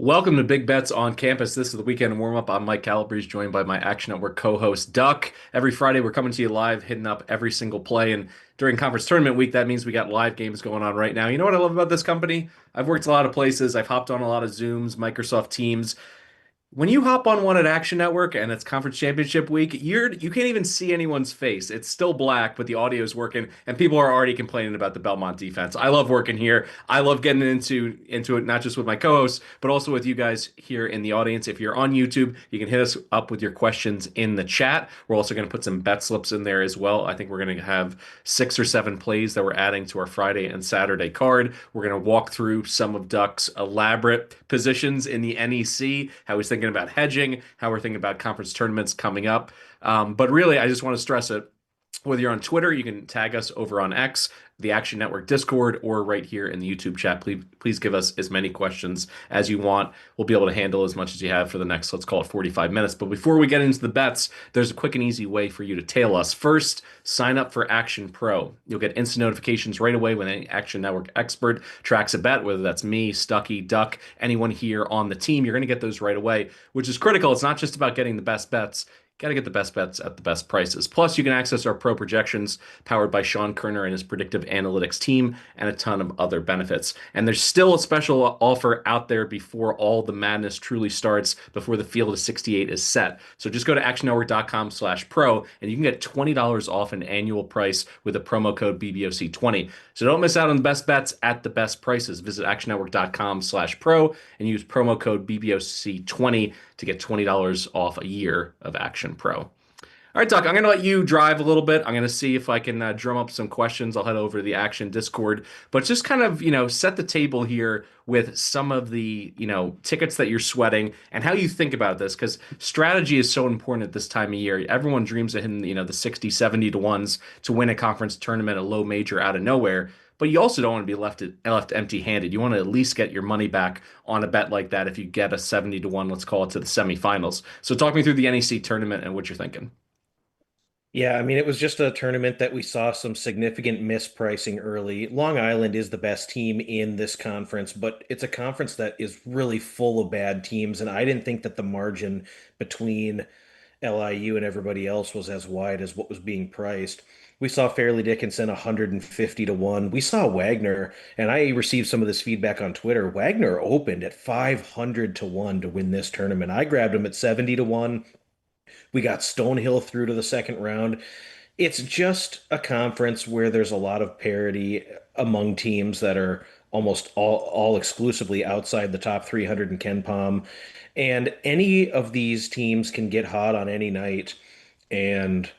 Welcome to Big Bets on Campus. This is the weekend warm-up. I'm Mike Calabrese, joined by my Action Network co-host Duck. Every Friday, we're coming to you live, hitting up every single play. And during conference tournament week, that means we got live games going on right now. You know what I love about this company? I've worked a lot of places. I've hopped on a lot of Zooms, Microsoft Teams. When you hop on one at Action Network and it's Conference Championship week, you can't even see anyone's face. It's still black, but the audio is working, and people are already complaining about the Belmont defense. I love working here. I love getting into it, not just with my co-hosts, but also with you guys here in the audience. If you're on YouTube, you can hit us up with your questions in the chat. We're also going to put some bet slips in there as well. I think we're going to have 6 or 7 plays that we're adding to our Friday and Saturday card. We're going to walk through some of Duck's elaborate positions in the NEC, how he's thinking about hedging, how we're thinking about conference tournaments coming up. But really, I just want to stress it. Whether you're on Twitter, you can tag us over on X, the Action Network Discord, or right here in the YouTube chat. Please give us as many questions as you want. We'll be able to handle as much as you have for the next, let's call it 45 minutes. But before we get into the bets, there's a quick and easy way for you to tail us. First, sign up for Action Pro. You'll get instant notifications right away when any Action Network expert tracks a bet, whether that's me, Stucky, Duck, anyone here on the team. You're going to get those right away, which is critical. It's not just about getting the best bets. Got to get the best bets at the best prices. Plus, you can access our pro projections powered by Sean Kerner and his predictive analytics team and a ton of other benefits. And there's still a special offer out there before all the madness truly starts, before the field of 68 is set. So just go to actionnetwork.com/pro and you can get $20 off an annual price with a promo code BBOC20. So don't miss out on the best bets at the best prices. Visit actionnetwork.com/pro and use promo code BBOC20 to get $20 off a year of Action Pro. All right, Doc, I'm going to let you drive a little bit. I'm going to see if I can drum up some questions. I'll head over to the Action Discord, but just kind of, set the table here with some of the, tickets that you're sweating and how you think about this, because strategy is so important at this time of year. Everyone dreams of hitting, the 60, 70 to ones to win a conference tournament, a low major out of nowhere. But you also don't want to be left empty-handed. You want to at least get your money back on a bet like that if you get a 70 to 1, let's call it, to the semifinals. So talk me through the NEC tournament and what you're thinking. Yeah, I mean, it was just a tournament that we saw some significant mispricing early. Long Island is the best team in this conference, but it's a conference that is really full of bad teams, and I didn't think that the margin between LIU and everybody else was as wide as what was being priced. We saw Fairleigh Dickinson 150 to 1. We saw Wagner, and I received some of this feedback on Twitter. Wagner opened at 500 to 1 to win this tournament. I grabbed him at 70 to 1. We got Stonehill through to the second round. It's just a conference where there's a lot of parity among teams that are almost all exclusively outside the top 300 in Ken Palm. And any of these teams can get hot on any night and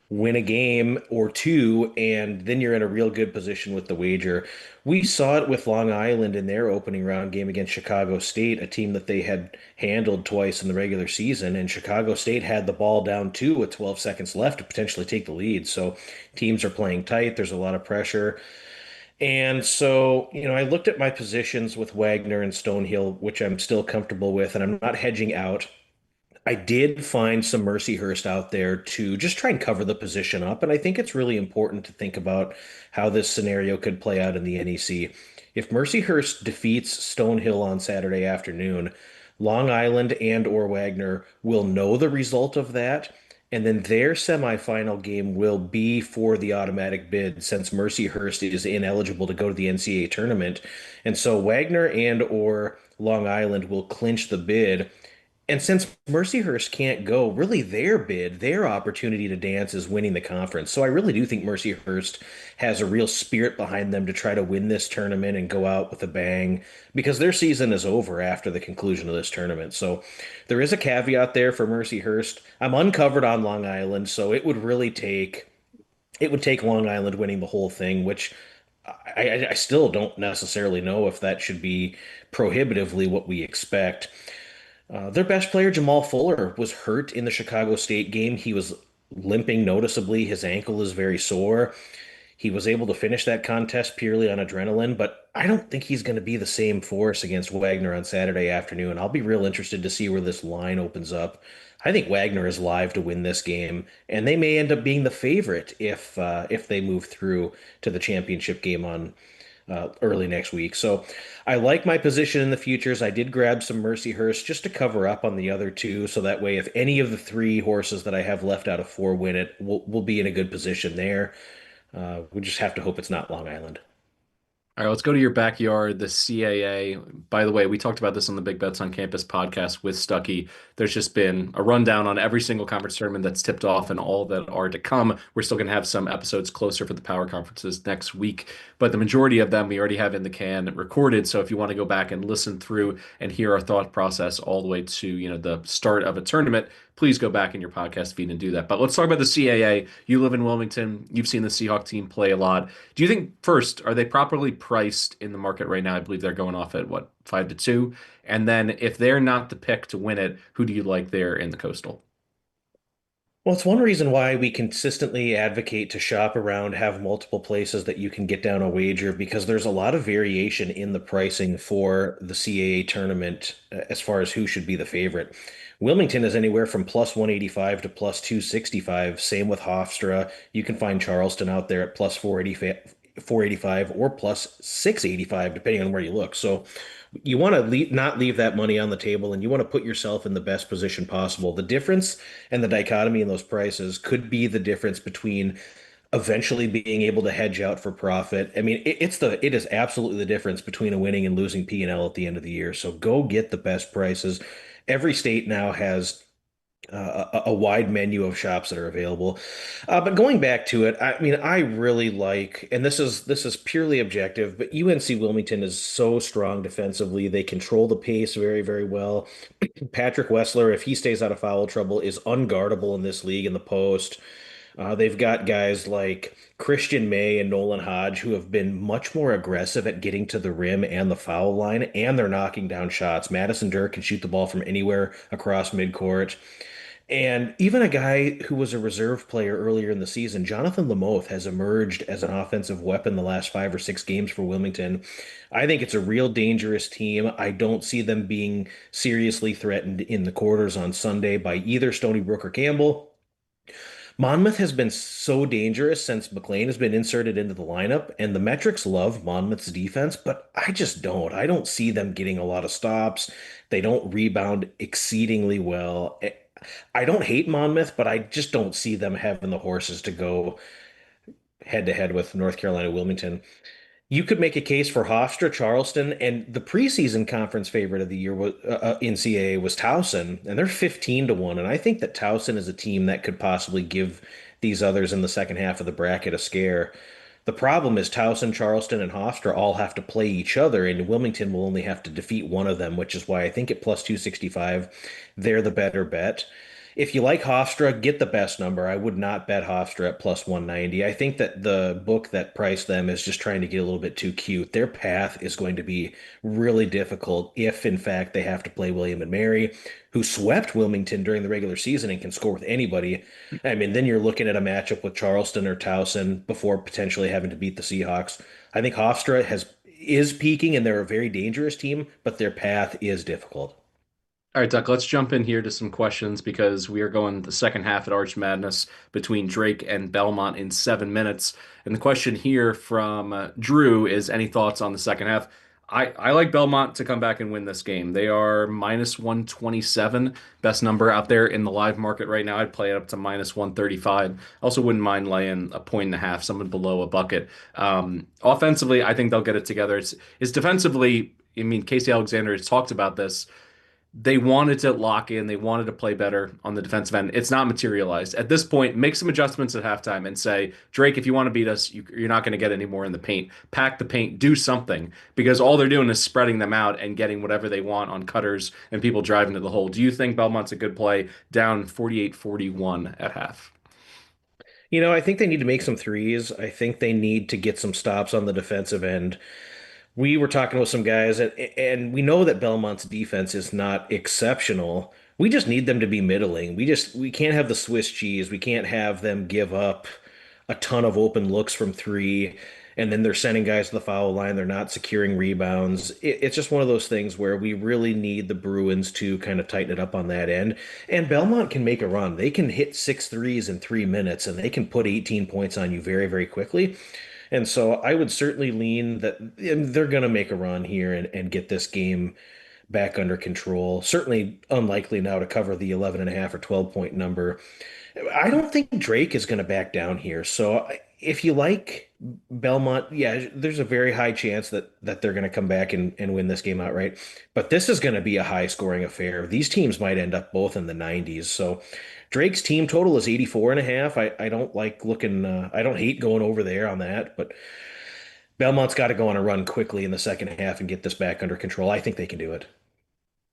win a game or two, and then you're in a real good position with the wager. We saw it with Long Island in their opening round game against Chicago State, a team that they had handled twice in the regular season, and Chicago State had the ball down two with 12 seconds left to potentially take the lead. So teams are playing tight. There's a lot of pressure. And so, I looked at my positions with Wagner and Stonehill, which I'm still comfortable with, and I'm not hedging out. I did find some Mercyhurst out there to just try and cover the position up. And I think it's really important to think about how this scenario could play out in the NEC. If Mercyhurst defeats Stonehill on Saturday afternoon, Long Island and or Wagner will know the result of that. And then their semifinal game will be for the automatic bid since Mercyhurst is ineligible to go to the NCAA tournament. And so Wagner and or Long Island will clinch the bid. And since Mercyhurst can't go, really their bid, their opportunity to dance is winning the conference. So I really do think Mercyhurst has a real spirit behind them to try to win this tournament and go out with a bang because their season is over after the conclusion of this tournament. So there is a caveat there for Mercyhurst. I'm uncovered on Long Island, so it would take Long Island winning the whole thing, which I still don't necessarily know if that should be prohibitively what we expect. Their best player, Jamal Fuller, was hurt in the Chicago State game. He was limping noticeably. His ankle is very sore. He was able to finish that contest purely on adrenaline, but I don't think he's going to be the same force against Wagner on Saturday afternoon. I'll be real interested to see where this line opens up. I think Wagner is live to win this game, and they may end up being the favorite if they move through to the championship game early next week. So I like my position in the futures. I did grab some Mercyhurst just to cover up on the other two, so that way, if any of the three horses that I have left out of four win it, we'll be in a good position there. We just have to hope it's not Long Island. All right, let's go to your backyard, the CAA. By the way, we talked about this on the Big Bets on Campus podcast with Stuckey. There's just been a rundown on every single conference tournament that's tipped off and all that are to come. We're still going to have some episodes closer for the power conferences next week, but the majority of them we already have in the can recorded. So if you want to go back and listen through and hear our thought process all the way to, the start of a tournament, please go back in your podcast feed and do that. But let's talk about the CAA. You live in Wilmington. You've seen the Seahawk team play a lot. Do you think, first, are they properly priced in the market right now? I believe they're going off at what, 5-2? And then if they're not the pick to win it, who do you like there in the Coastal? Well, it's one reason why we consistently advocate to shop around, have multiple places that you can get down a wager, because there's a lot of variation in the pricing for the CAA tournament as far as who should be the favorite. Wilmington is anywhere from plus 185 to plus 265. Same with Hofstra. You can find Charleston out there at plus 485 or plus 685, depending on where you look. So you want to not leave that money on the table, and you want to put yourself in the best position possible. The difference and the dichotomy in those prices could be the difference between eventually being able to hedge out for profit. I mean, it is absolutely the difference between a winning and losing P&L at the end of the year. So go get the best prices. Every state now has a wide menu of shops that are available. But going back to it, I mean, I really like, and this is purely objective, but UNC Wilmington is so strong defensively. They control the pace very, very well. Patrick Wessler, if he stays out of foul trouble, is unguardable in this league in the post. They've got guys like Christian May and Nolan Hodge who have been much more aggressive at getting to the rim and the foul line, and they're knocking down shots. Madison Dirk can shoot the ball from anywhere across midcourt. And even a guy who was a reserve player earlier in the season, Jonathan Lamoth, has emerged as an offensive weapon the last 5 or 6 games for Wilmington. I think it's a real dangerous team. I don't see them being seriously threatened in the quarters on Sunday by either Stony Brook or Campbell. Monmouth has been so dangerous since McLean has been inserted into the lineup, and the metrics love Monmouth's defense, but I just don't. I don't see them getting a lot of stops. They don't rebound exceedingly well. I don't hate Monmouth, but I just don't see them having the horses to go head to head with North Carolina Wilmington. You could make a case for Hofstra, Charleston, and the preseason conference favorite of the year in CAA was Towson, and they're 15 to 1. And I think that Towson is a team that could possibly give these others in the second half of the bracket a scare. The problem is Towson, Charleston, and Hofstra all have to play each other, and Wilmington will only have to defeat one of them, which is why I think at plus 265, they're the better bet. If you like Hofstra, get the best number. I would not bet Hofstra at plus 190. I think that the book that priced them is just trying to get a little bit too cute. Their path is going to be really difficult if, in fact, they have to play William and Mary, who swept Wilmington during the regular season and can score with anybody. I mean, then you're looking at a matchup with Charleston or Towson before potentially having to beat the Seahawks. I think Hofstra is peaking, and they're a very dangerous team, but their path is difficult. All right, Duck, let's jump in here to some questions because we are going the second half at Arch Madness between Drake and Belmont in 7 minutes. And the question here from Drew is any thoughts on the second half? I like Belmont to come back and win this game. They are minus 127, best number out there in the live market right now. I'd play it up to minus 135. Also wouldn't mind laying a point and a half, someone below a bucket. Offensively, I think they'll get it together. It's defensively, I mean, Casey Alexander has talked about this. They wanted to lock in. They wanted to play better on the defensive end. It's not materialized. At this point, make some adjustments at halftime and say, Drake, if you want to beat us, you're not going to get any more in the paint. Pack the paint, do something, because all they're doing is spreading them out and getting whatever they want on cutters and people driving to the hole. Do you think Belmont's a good play down 48-41 at half? I think they need to make some threes. I think they need to get some stops on the defensive end. We were talking with some guys, and we know that Belmont's defense is not exceptional. We just need them to be middling. We can't have the Swiss cheese. We can't have them give up a ton of open looks from three, and then they're sending guys to the foul line. They're not securing rebounds. It's just one of those things where we really need the Bruins to kind of tighten it up on that end. And Belmont can make a run. They can hit six threes in 3 minutes, and they can put 18 points on you very, very quickly. And so I would certainly lean that they're going to make a run here and get this game back under control. Certainly unlikely now to cover the 11 and a half or 12 point number. I don't think Drake is going to back down here. So if you like Belmont, yeah, there's a very high chance that they're going to come back and win this game outright. But this is going to be a high scoring affair. These teams might end up both in the 90s. So Drake's team total is 84 and a half. I don't like looking, I don't hate going over there on that, but Belmont's got to go on a run quickly in the second half and get this back under control. I think they can do it.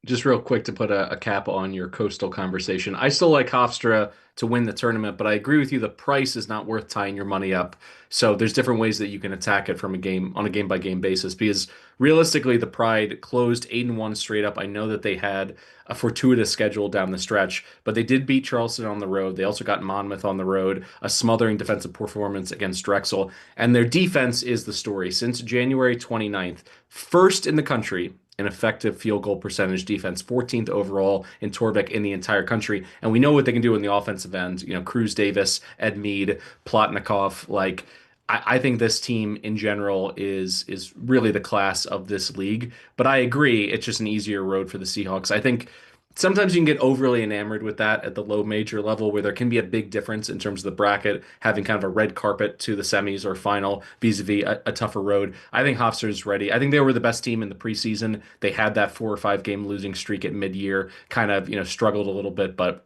Just real quick to put a cap on your coastal conversation. I still like Hofstra to win the tournament, but I agree with you. The price is not worth tying your money up. So there's different ways that you can attack it from a game on a game by game basis. Because realistically, the Pride closed 8-1 straight up. I know that they had a fortuitous schedule down the stretch, but they did beat Charleston on the road. They also got Monmouth on the road, a smothering defensive performance against Drexel. And their defense is the story. Since January 29th, first in the country an effective field goal percentage defense, 14th overall in Torvik in the entire country. And we know what they can do in the offensive end. You know, Cruz Davis, Ed Mead, Plotnikov. Like, I think this team in general is really the class of this league. But I agree, it's just an easier road for the Seahawks. I think sometimes you can get overly enamored with that at the low major level where there can be a big difference in terms of the bracket, having kind of a red carpet to the semis or final vis-a-vis a tougher road. I think Hofstra is ready. I think they were the best team in the preseason. They had that 4 or 5 game losing streak at mid-year, kind of, struggled a little bit, but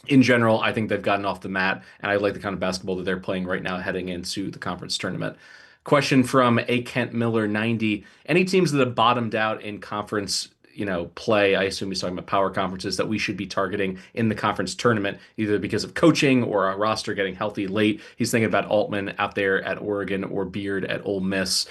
in general, I think they've gotten off the mat, and I like the kind of basketball that they're playing right now heading into the conference tournament. Question from A. Kent Miller 90. Any teams that have bottomed out in conference, play, I assume he's talking about power conferences that we should be targeting in the conference tournament, either because of coaching or a roster getting healthy late. He's thinking about Altman out there at Oregon or Beard at Ole Miss.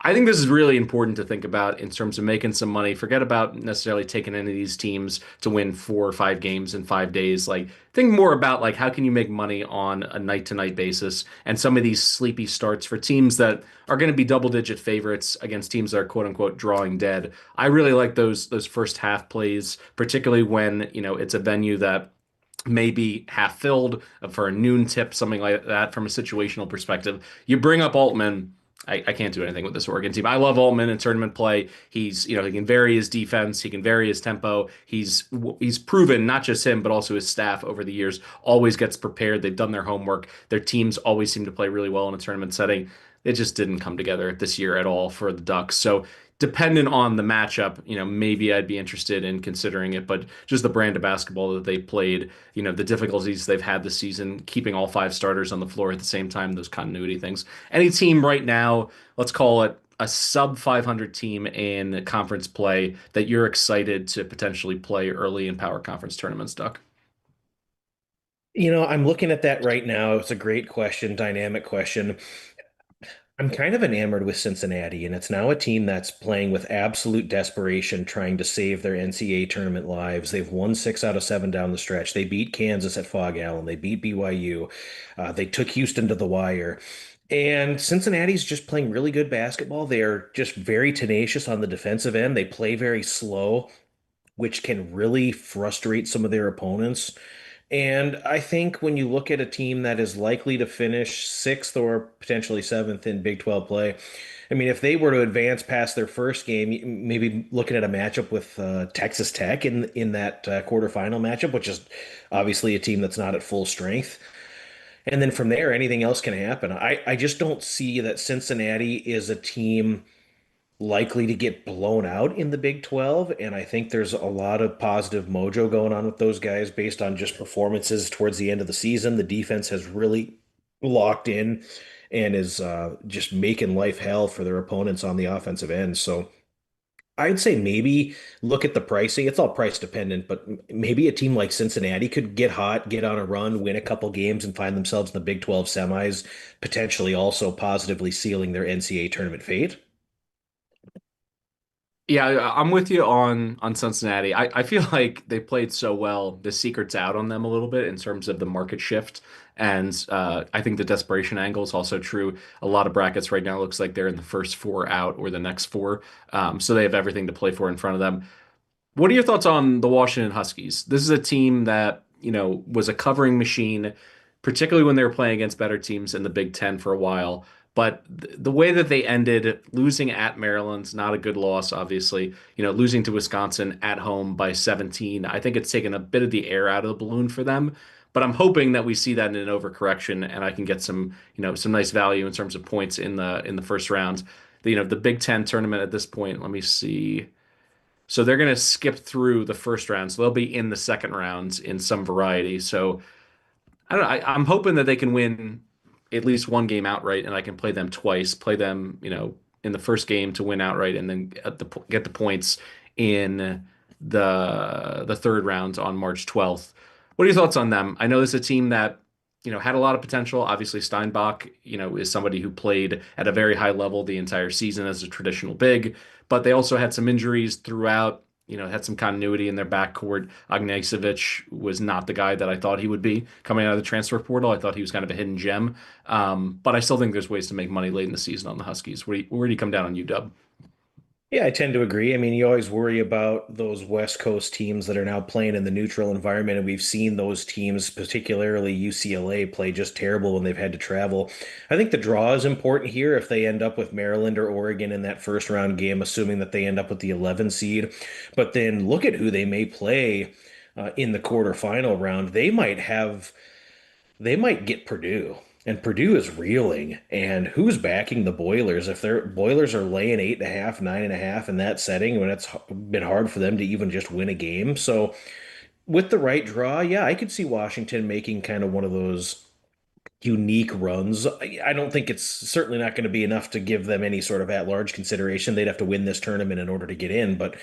I think this is really important to think about in terms of making some money. Forget about necessarily taking any of these teams to win 4 or 5 games in 5 days. Like, think more about like how can you make money on a night-to-night basis and some of these sleepy starts for teams that are going to be double-digit favorites against teams that are quote unquote drawing dead. I really like those first half plays, particularly when, it's a venue that maybe half filled for a noon tip, something like that from a situational perspective. You bring up Altman. I can't do anything with this Oregon team. I love Altman in tournament play. He's, he can vary his defense. He can vary his tempo. He's proven, not just him, but also his staff over the years, always gets prepared. They've done their homework. Their teams always seem to play really well in a tournament setting. It just didn't come together this year at all for the Ducks. So dependent on the matchup, maybe I'd be interested in considering it, but just the brand of basketball that they played, the difficulties they've had this season, keeping all 5 starters on the floor at the same time, those continuity things. Any team right now, let's call it a sub 500 team in conference play that you're excited to potentially play early in power conference tournaments, Duck? I'm looking at that right now. It's a great question, dynamic question. I'm kind of enamored with Cincinnati, and it's now a team that's playing with absolute desperation, trying to save their NCAA tournament lives. They've won 6 out of 7 down the stretch. They beat Kansas at Fog Allen. They beat BYU. They took Houston to the wire. And Cincinnati's just playing really good basketball. They're just very tenacious on the defensive end. They play very slow, which can really frustrate some of their opponents. And I think when you look at a team that is likely to finish sixth or potentially seventh in Big 12 play, I mean, if they were to advance past their first game, maybe looking at a matchup with Texas Tech in that quarterfinal matchup, which is obviously a team that's not at full strength. And then from there, anything else can happen. I just don't see that Cincinnati is a team likely to get blown out in the Big 12. And I think there's a lot of positive mojo going on with those guys based on just performances towards the end of the season. The defense has really locked in and is just making life hell for their opponents on the offensive end. So I'd say maybe look at the pricing. It's all price dependent, but maybe a team like Cincinnati could get hot, get on a run, win a couple games, and find themselves in the Big 12 semis, potentially also positively sealing their NCAA tournament fate. Yeah, I'm with you on Cincinnati. I feel like they played so well. The secret's out on them a little bit in terms of the market shift, and I think the desperation angle is also true. A lot of brackets right now looks like they're in the first 4 out or the next 4, so they have everything to play for in front of them. What are your thoughts on the Washington Huskies? This is a team that, was a covering machine, particularly when they were playing against better teams in the Big Ten for a while. But the way that they ended, losing at Maryland's not a good loss, obviously. Losing to Wisconsin at home by 17, I think it's taken a bit of the air out of the balloon for them. But I'm hoping that we see that in an overcorrection and I can get some nice value in terms of points in the first round. The Big Ten tournament at this point, let me see. So they're going to skip through the first round. So they'll be in the second rounds in some variety. So I don't know. I'm hoping that they can win at least one game outright, and I can play them twice. Play them, in the first game to win outright, and then get the points in the third round on March 12th. What are your thoughts on them? I know this is a team that had a lot of potential. Obviously, Steinbach, is somebody who played at a very high level the entire season as a traditional big, but they also had some injuries throughout. Had some continuity in their backcourt. Agnesovich was not the guy that I thought he would be coming out of the transfer portal. I thought he was kind of a hidden gem. But I still think there's ways to make money late in the season on the Huskies. Where do you come down on UW? Yeah, I tend to agree. I mean, you always worry about those West Coast teams that are now playing in the neutral environment, and we've seen those teams, particularly UCLA, play just terrible when they've had to travel. I think the draw is important here if they end up with Maryland or Oregon in that first round game, assuming that they end up with the 11 seed. But then look at who they may play in the quarterfinal round. They might get Purdue. And Purdue is reeling. And who's backing the Boilers? If their Boilers are laying 8.5, 9.5 in that setting, when it's been hard for them to even just win a game. So with the right draw, yeah, I could see Washington making kind of one of those unique runs. I don't think it's certainly not going to be enough to give them any sort of at-large consideration. They'd have to win this tournament in order to get in, but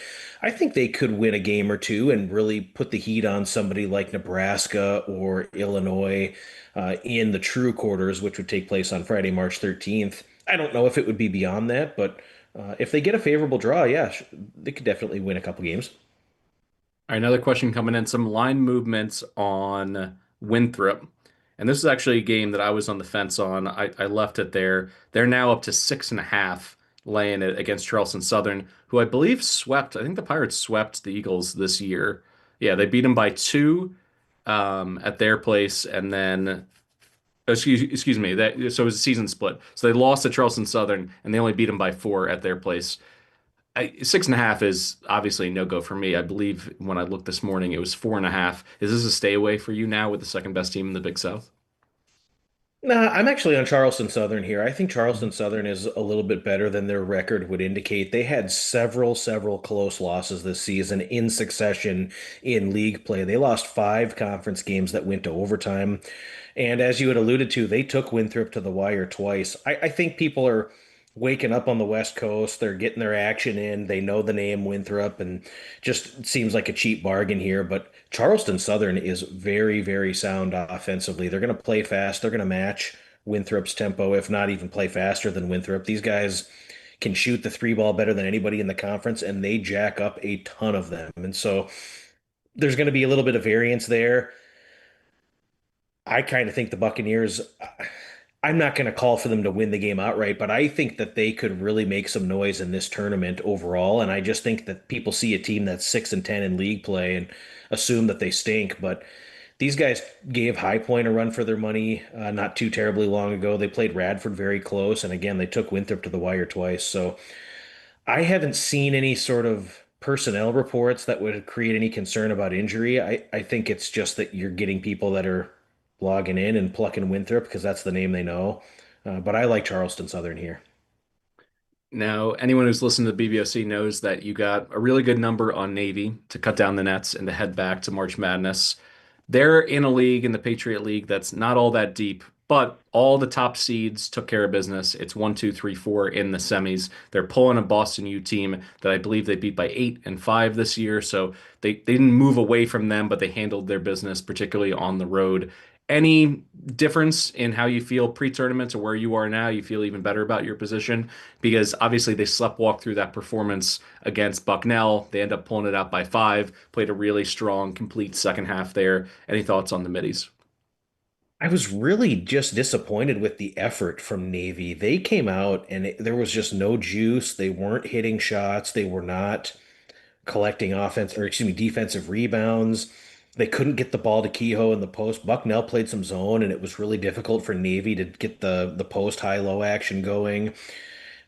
I think they could win a game or two and really put the heat on somebody like Nebraska or Illinois in the true quarters, which would take place on Friday, March 13th. I don't know if it would be beyond that, but if they get a favorable draw, yeah, they could definitely win a couple games. All right, another question coming in. Some line movements on Winthrop. And this is actually a game that I was on the fence on. I left it there. They're now up to 6.5, laying it against Charleston Southern, who I believe swept. I think the Pirates swept the Eagles this year. Yeah, they beat them by two at their place, and then excuse me. So it was a season split. So they lost to Charleston Southern, and they only beat them by four at their place. 6.5 is obviously a no-go for me. I believe when I looked this morning, it was 4.5. Is this a stay away for you now with the second best team in the Big South? Nah, I'm actually on Charleston Southern here. I think Charleston Southern is a little bit better than their record would indicate. They had several close losses this season in succession in league play. They lost five conference games that went to overtime. And as you had alluded to, they took Winthrop to the wire twice. I think people are waking up on the West Coast. They're getting their action in. They know the name Winthrop and just seems like a cheap bargain here. But Charleston Southern is very sound offensively. They're going to play fast. They're going to match Winthrop's tempo, if not even play faster than Winthrop. These guys can shoot the three ball better than anybody in the conference, and they jack up a ton of them. And so there's going to be a little bit of variance there. I kind of think the Buccaneers, I'm not going to call for them to win the game outright, but I think that they could really make some noise in this tournament overall. And I just think that people see a team that's 6-10 in league play and assume that they stink. But these guys gave High Point a run for their money not too terribly long ago. They played Radford very close. And again, they took Winthrop to the wire twice. So I haven't seen any sort of personnel reports that would create any concern about injury. I think it's just that you're getting people that are logging in and plucking Winthrop because that's the name they know. But I like Charleston Southern here. Now, anyone who's listened to the BBOC knows that you got a really good number on Navy to cut down the nets and to head back to March Madness. They're in a league, in the Patriot League, that's not all that deep, but all the top seeds took care of business. It's 1, 2, 3, 4 in the semis. They're pulling a Boston U team that I believe they beat by 8 and 5 this year. So they didn't move away from them, but they handled their business, particularly on the road. Any difference in how you feel pre-tournament to where you are now? You feel even better about your position? Because obviously they sleptwalk through that performance against Bucknell. They end up pulling it out by 5, played a really strong, complete second half there. Any thoughts on the middies? I was really just disappointed with the effort from Navy. They came out and there was just no juice. They weren't hitting shots. They were not collecting offense or excuse me, defensive rebounds. They couldn't get the ball to Kehoe in the post. Bucknell played some zone, and it was really difficult for Navy to get the post high-low action going.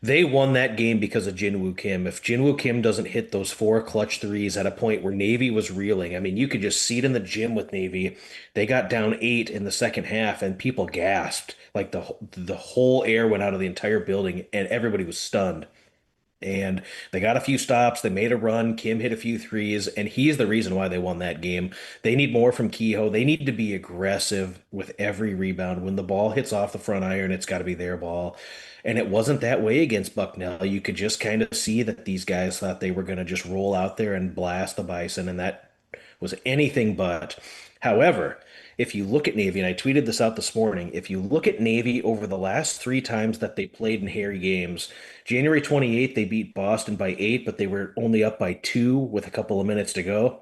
They won that game because of Jinwoo Kim. If Jinwoo Kim doesn't hit those four clutch threes at a point where Navy was reeling, I mean, you could just see it in the gym with Navy. They got down 8 in the second half, and people gasped. Like the whole air went out of the entire building, and everybody was stunned. And they got a few stops. They made a run. Kim hit a few threes, and he's the reason why they won that game. They need more from Kehoe. They need to be aggressive with every rebound. When the ball hits off the front iron, it's got to be their ball. And it wasn't that way against Bucknell. You could just kind of see that these guys thought they were going to just roll out there and blast the Bison, and that was anything but. However, if you look at Navy, and I tweeted this out this morning, if you look at Navy over the last three times that they played in hairy games, January 28th, they beat Boston by 8, but they were only up by 2 with a couple of minutes to go.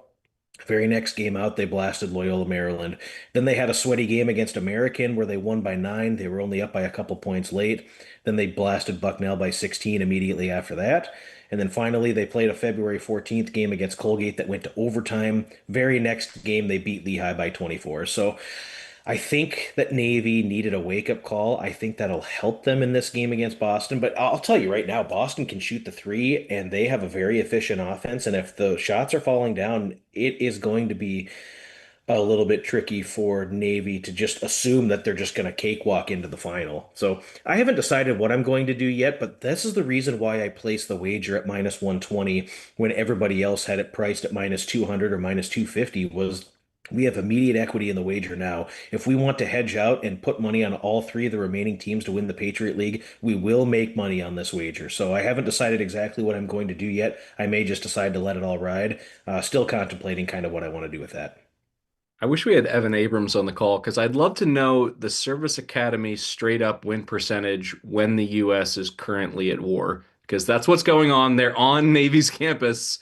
Very next game out, they blasted Loyola Maryland. Then they had a sweaty game against American where they won by 9. They were only up by a couple points late. Then they blasted Bucknell by 16 immediately after that. And then finally, they played a February 14th game against Colgate that went to overtime. Very next game, they beat Lehigh by 24. So I think that Navy needed a wake-up call. I think that'll help them in this game against Boston. But I'll tell you right now, Boston can shoot the three, and they have a very efficient offense. And if the shots are falling down, it is going to be a little bit tricky for Navy to just assume that they're just going to cakewalk into the final. So I haven't decided what I'm going to do yet, but this is the reason why I placed the wager at minus 120 when everybody else had it priced at minus 200 or minus 250 was we have immediate equity in the wager now. If we want to hedge out and put money on all three of the remaining teams to win the Patriot League, we will make money on this wager. So I haven't decided exactly what I'm going to do yet. I may just decide to let it all ride. Still contemplating kind of what I want to do with that. I wish we had Evan Abrams on the call because I'd love to know the Service Academy straight up win percentage when the U.S. is currently at war, because that's what's going on. They're on Navy's campus.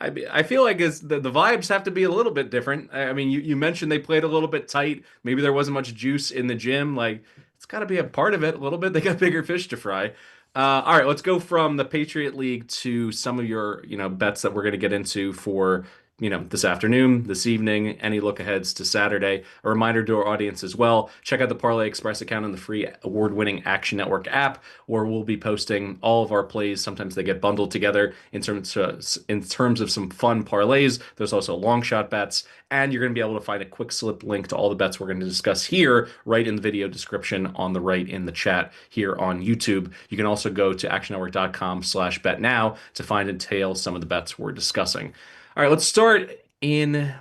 I feel like the vibes have to be a little bit different. I mean, you mentioned they played a little bit tight. Maybe there wasn't much juice in the gym. Like, it's got to be a part of it a little bit. They got bigger fish to fry. All right, let's go from the Patriot League to some of your, bets that we're going to get into for, this afternoon, this evening, any look aheads to Saturday. A reminder to our audience as well, check out the Parlay Express account on the free award-winning Action Network app, where we'll be posting all of our plays. Sometimes they get bundled together in terms of some fun parlays. There's also long shot bets, and you're going to be able to find a quick slip link to all the bets we're going to discuss here right in the video description on the right in the chat here on YouTube. You can also go to actionnetwork.com/bet now to find and tail some of the bets we're discussing. All right, let's start in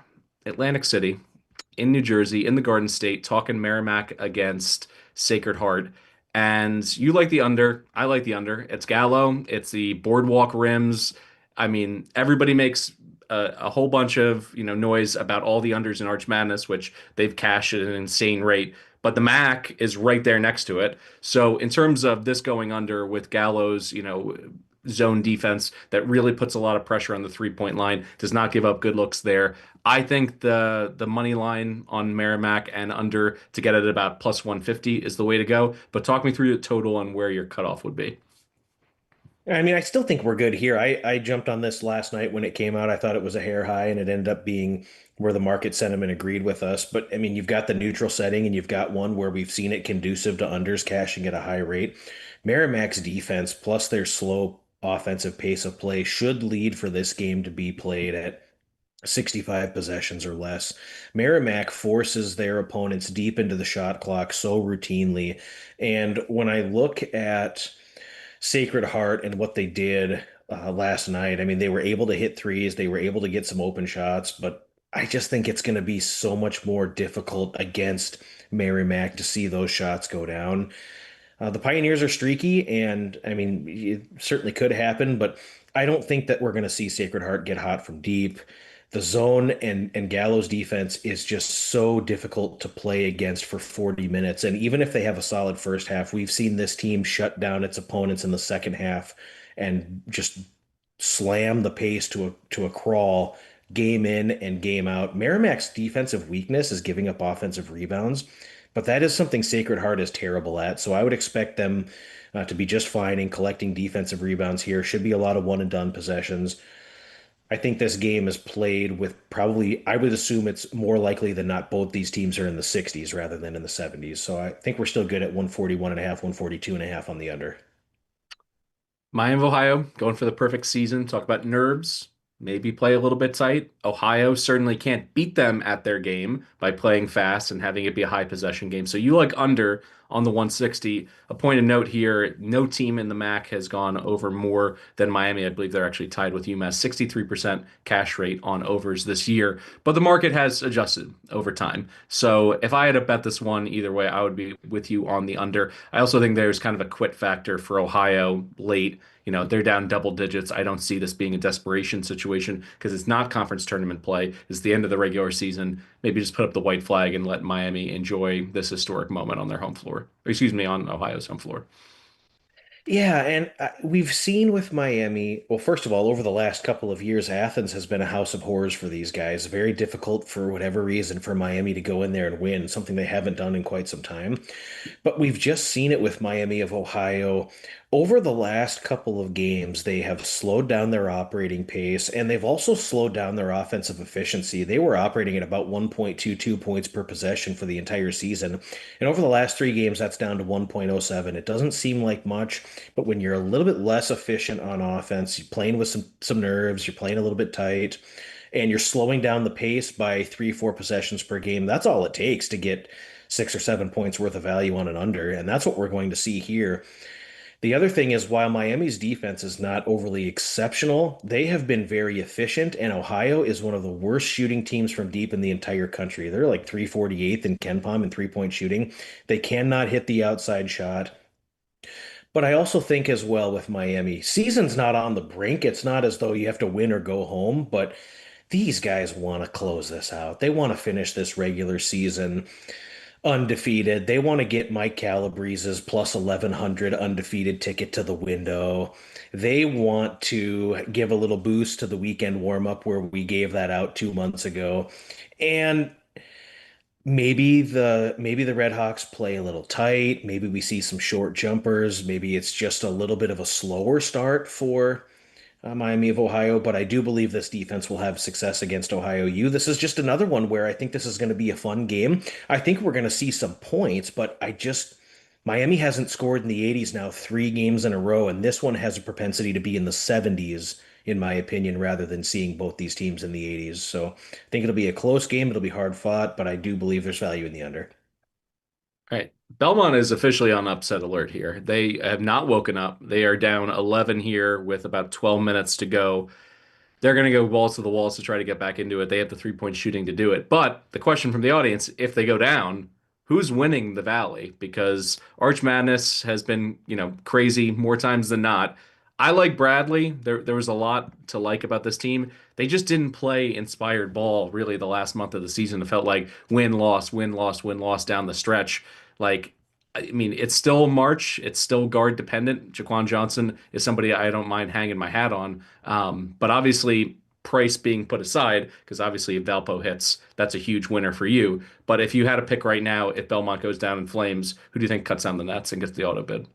Atlantic City, in New Jersey, in the Garden State, talking Merrimack against Sacred Heart. And you like the under. I like the under. It's Gallo. It's the boardwalk rims. I mean, everybody makes a whole bunch of noise about all the unders in Arch Madness, which they've cashed at an insane rate. But the MAC is right there next to it. So in terms of this going under with Gallo's, zone defense that really puts a lot of pressure on the 3-point line, does not give up good looks there. I think the money line on Merrimack and under to get it at about plus 150 is the way to go. But talk me through the total on where your cutoff would be. I mean, I still think we're good here. I jumped on this last night when it came out. I thought it was a hair high, and it ended up being where the market sentiment agreed with us. But I mean, you've got the neutral setting, and you've got one where we've seen it conducive to unders cashing at a high rate. Merrimack's defense plus their slow offensive pace of play should lead for this game to be played at 65 possessions or less. Merrimack forces their opponents deep into the shot clock so routinely. And when I look at Sacred Heart and what they did last night. I mean, they were able to hit threes, they were able to get some open shots, but I just think it's going to be so much more difficult against Merrimack to see those shots go down. The Pioneers are streaky, and I mean, it certainly could happen, but I don't think that we're going to see Sacred Heart get hot from deep. The zone and Gallows defense is just so difficult to play against for 40 minutes. And even if they have a solid first half, we've seen this team shut down its opponents in the second half and just slam the pace to a crawl game in and game out. Merrimack's defensive weakness is giving up offensive rebounds, but that is something Sacred Heart is terrible at. So I would expect them to be just fine in collecting defensive rebounds here. Should be a lot of one and done possessions. I think this game is played with probably, I would assume it's more likely than not both these teams are in the 60s rather than in the 70s. So I think we're still good at 141.5, 142.5 on the under. Miami of Ohio going for the perfect season. Talk about nerves. Maybe play a little bit tight. Ohio certainly can't beat them at their game by playing fast and having it be a high possession game. So you like under on the 160. A point of note here, no team in the MAC has gone over more than Miami. I believe they're actually tied with UMass. 63% cash rate on overs this year. But the market has adjusted over time. So if I had to bet this one either way, I would be with you on the under. I also think there's kind of a quit factor for Ohio late. They're down double digits. I don't see this being a desperation situation because it's not conference tournament play. It's the end of the regular season. Maybe just put up the white flag and let Miami enjoy this historic moment on their home floor. Or excuse me, on Ohio's home floor. Yeah, and we've seen with Miami, well, first of all, over the last couple of years, Athens has been a house of horrors for these guys. Very difficult for whatever reason for Miami to go in there and win, something they haven't done in quite some time. But we've just seen it with Miami of Ohio. Over the last couple of games, they have slowed down their operating pace and they've also slowed down their offensive efficiency. They were operating at about 1.22 points per possession for the entire season. And over the last three games, that's down to 1.07. It doesn't seem like much, but when you're a little bit less efficient on offense, you're playing with some nerves, you're playing a little bit tight, and you're slowing down the pace by 3, 4 possessions per game. That's all it takes to get 6 or 7 points worth of value on an under, and that's what we're going to see here. The other thing is, while Miami's defense is not overly exceptional, they have been very efficient, and Ohio is one of the worst shooting teams from deep in the entire country. They're like 348th in KenPom in three-point shooting. They cannot hit the outside shot. But I also think as well with Miami, season's not on the brink. It's not as though you have to win or go home, but these guys want to close this out. They want to finish this regular season undefeated. They want to get Mike Calabrese's plus 1100 undefeated ticket to the window. They want to give a little boost to the weekend warm up where we gave that out 2 months ago. And maybe the Red Hawks play a little tight. Maybe we see some short jumpers. Maybe it's just a little bit of a slower start for Miami of Ohio, but I do believe this defense will have success against Ohio U. This is just another one where I think this is going to be a fun game. I think we're going to see some points, but Miami hasn't scored in the 80s now 3 games in a row, and this one has a propensity to be in the 70s, in my opinion, rather than seeing both these teams in the 80s. So I think it'll be a close game. It'll be hard fought, but I do believe there's value in the under. All right. Belmont is officially on upset alert here. They have not woken up. They are down 11 here with about 12 minutes to go. They're going to go balls to the walls to try to get back into it. They have the 3-point shooting to do it. But the question from the audience, if they go down, who's winning the Valley? Because Arch Madness has been, crazy more times than not. I like Bradley. There was a lot to like about this team. They just didn't play inspired ball really the last month of the season. It felt like win, loss, win, loss, win, loss down the stretch. Like, I mean, it's still March. It's still guard dependent. Jaquan Johnson is somebody I don't mind hanging my hat on. But obviously, price being put aside, because obviously if Valpo hits, that's a huge winner for you. But if you had to pick right now, if Belmont goes down in flames, who do you think cuts down the nets and gets the auto bid?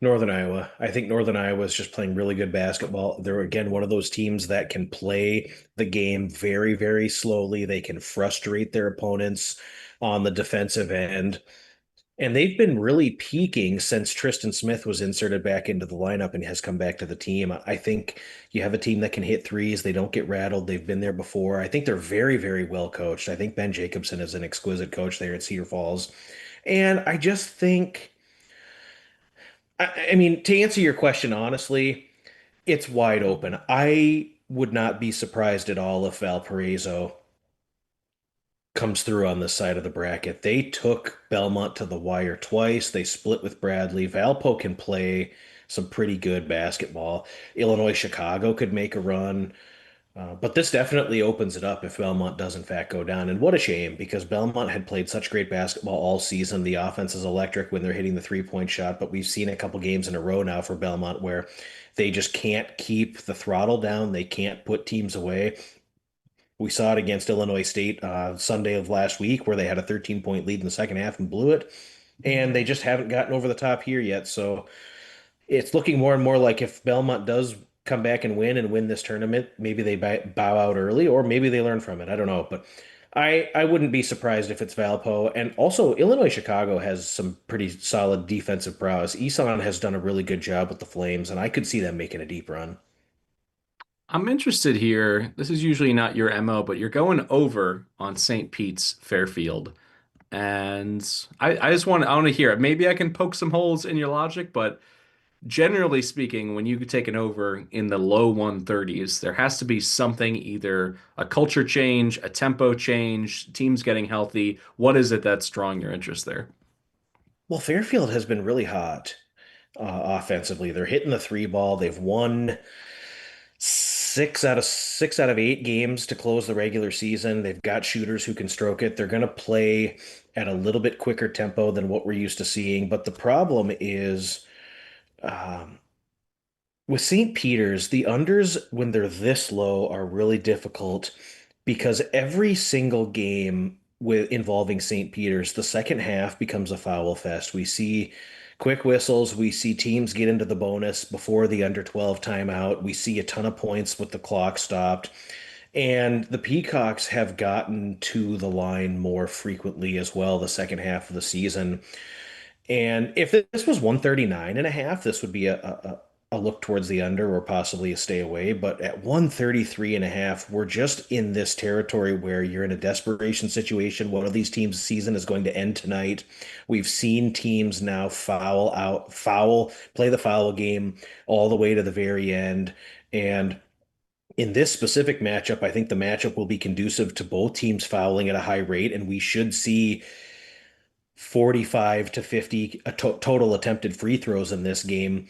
Northern Iowa. I think Northern Iowa is just playing really good basketball. They're again one of those teams that can play the game very, very slowly. They can frustrate their opponents on the defensive end. And they've been really peaking since Tristan Smith was inserted back into the lineup and has come back to the team. I think you have a team that can hit threes. They don't get rattled. They've been there before. I think they're very, very well coached. I think Ben Jacobson is an exquisite coach there at Cedar Falls. And I just think, I mean, to answer your question honestly, it's wide open. I would not be surprised at all if Valparaiso comes through on this side of the bracket. They took Belmont to the wire twice. They split with Bradley. Valpo can play some pretty good basketball. Illinois Chicago could make a run. But this definitely opens it up if Belmont does in fact go down. And what a shame because Belmont had played such great basketball all season. The offense is electric when they're hitting the 3-point shot, but we've seen a couple games in a row now for Belmont where they just can't keep the throttle down. They can't put teams away. We saw it against Illinois State Sunday of last week where they had a 13-point lead in the second half and blew it. And they just haven't gotten over the top here yet. So it's looking more and more like if Belmont does come back and win this tournament. Maybe they bow out early, or maybe they learn from it. I don't know, but I wouldn't be surprised if it's Valpo. And also, Illinois Chicago has some pretty solid defensive prowess. Isan has done a really good job with the Flames, and I could see them making a deep run. I'm interested here. This is usually not your MO, but you're going over on St. Pete's Fairfield. And I want to hear it. Maybe I can poke some holes in your logic, but generally speaking, when you take an over in the low 130s, there has to be something, either a culture change, a tempo change, teams getting healthy. What is it that's drawing your interest there? Well, Fairfield has been really hot offensively. They're hitting the three ball. They've won six out of eight games to close the regular season. They've got shooters who can stroke it. They're going to play at a little bit quicker tempo than what we're used to seeing. But the problem is, um, with St. Peter's, the unders, when they're this low, are really difficult because every single game with involving St. Peter's, the second half becomes a foul fest. We see quick whistles, we see teams get into the bonus before the under 12 timeout. We see a ton of points with the clock stopped. And the Peacocks have gotten to the line more frequently as well the second half of the season. And if this was 139 and a half, this would be a look towards the under or possibly a stay away. But at 133 and a half, we're just in this territory where you're in a desperation situation. One of these teams' season is going to end tonight. We've seen teams now play the foul game all the way to the very end. And in this specific matchup, I think the matchup will be conducive to both teams fouling at a high rate, and we should see 45 to 50 total attempted free throws in this game.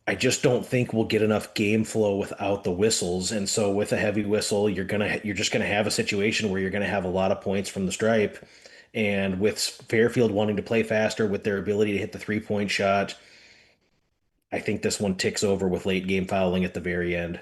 I just don't think we'll get enough game flow without the whistles. And so with a heavy whistle, you're just gonna have a situation where you're gonna have a lot of points from the stripe. And with Fairfield wanting to play faster with their ability to hit the three-point shot, I think this one ticks over with late game fouling at the very end.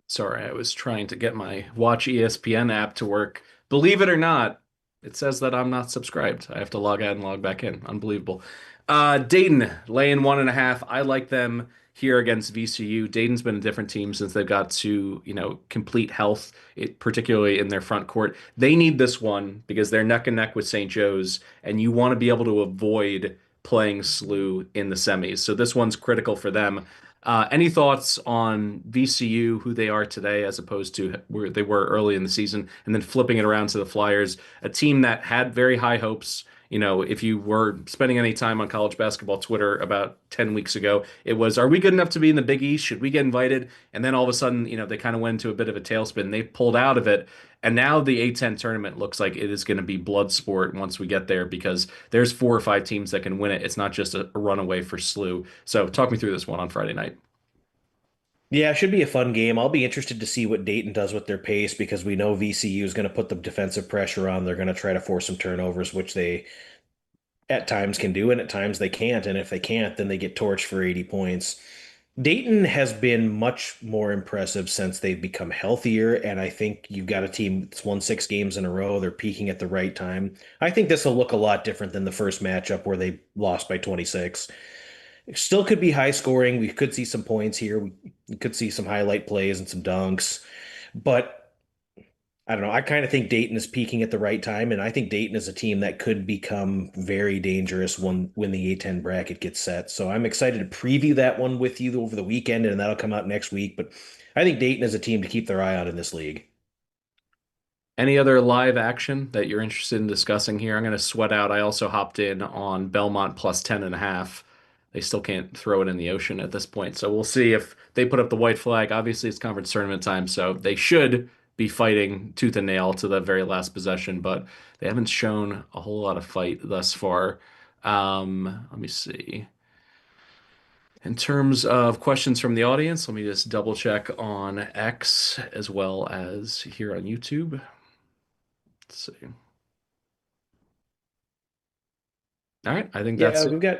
Sorry, I was trying to get my Watch ESPN app to work. Believe it or not, it says that I'm not subscribed. I have to log out and log back in. Unbelievable. Dayton laying 1.5. I like them here against VCU. Dayton's been a different team since they've got to, complete health, particularly in their front court. They need this one because they're neck and neck with St. Joe's, and you want to be able to avoid playing SLU in the semis. So this one's critical for them. Any thoughts on VCU, who they are today, as opposed to where they were early in the season, and then flipping it around to the Flyers, a team that had very high hopes. If you were spending any time on college basketball Twitter about 10 weeks ago, it was, are we good enough to be in the Big East? Should we get invited? And then all of a sudden, they kind of went into a bit of a tailspin. They pulled out of it. And now the A10 tournament looks like it is going to be blood sport once we get there because there's 4 or 5 teams that can win it. It's not just a runaway for SLU. So talk me through this one on Friday night. Yeah, it should be a fun game. I'll be interested to see what Dayton does with their pace because we know VCU is going to put the defensive pressure on. They're going to try to force some turnovers, which they at times can do, and at times they can't. And if they can't, then they get torched for 80 points. Dayton has been much more impressive since they've become healthier, and I think you've got a team that's won 6 games in a row. They're peaking at the right time. I think this will look a lot different than the first matchup where they lost by 26. It still could be high scoring. We could see some points here. We could see some highlight plays and some dunks, but I don't know. I kind of think Dayton is peaking at the right time, and I think Dayton is a team that could become very dangerous when the A10 bracket gets set. So I'm excited to preview that one with you over the weekend, and that'll come out next week. But I think Dayton is a team to keep their eye on in this league. Any other live action that you're interested in discussing here? I'm going to sweat out. I also hopped in on Belmont plus 10.5. They still can't throw it in the ocean at this point. So we'll see if they put up the white flag. Obviously, it's conference tournament time, so they should be fighting tooth and nail to the very last possession, but they haven't shown a whole lot of fight thus far. Let me see. In terms of questions from the audience, let me just double check on X as well as here on YouTube. Let's see. All right, I think Yeah, that's it. we've got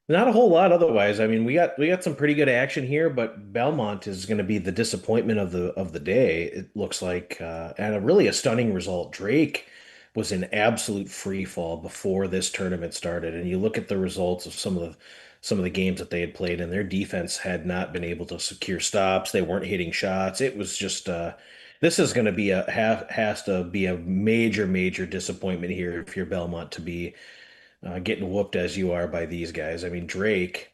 not a whole lot otherwise. I mean, we got some pretty good action here, but Belmont is going to be the disappointment of the day. It looks like, and a really a stunning result. Drake was in absolute free fall before this tournament started, and you look at the results of some of some of the games that they had played, and their defense had not been able to secure stops. They weren't hitting shots. It was just this is going to be has to be a major disappointment here if you're Belmont to be getting whooped as you are by these guys. I mean, Drake.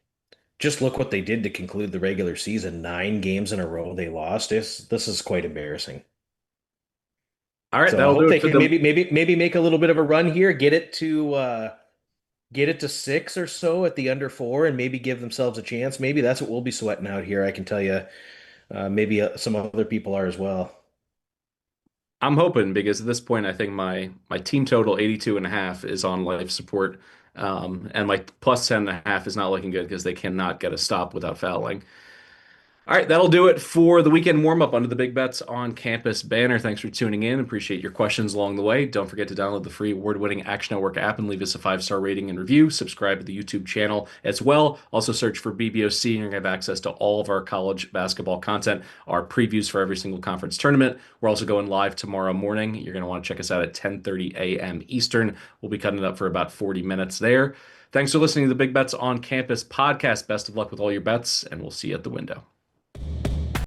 Just look what they did to conclude the regular season. 9 games in a row they lost. This is quite embarrassing. All right, So I that'll hope do they it for can the maybe make a little bit of a run here, get it to 6 or so at the under 4, and maybe give themselves a chance. Maybe that's what we'll be sweating out here. I can tell you, maybe some other people are as well. I'm hoping because at this point I think my team total 82 and a half is on life support. And my plus 10 and a half is not looking good because they cannot get a stop without fouling. All right, that'll do it for the weekend warm up under the Big Bets on Campus banner. Thanks for tuning in. Appreciate your questions along the way. Don't forget to download the free award-winning Action Network app and leave us a 5-star rating and review. Subscribe to the YouTube channel as well. Also search for BBOC and you're going to have access to all of our college basketball content, our previews for every single conference tournament. We're also going live tomorrow morning. You're going to want to check us out at 10:30 a.m. Eastern. We'll be cutting it up for about 40 minutes there. Thanks for listening to the Big Bets on Campus podcast. Best of luck with all your bets, and we'll see you at the window.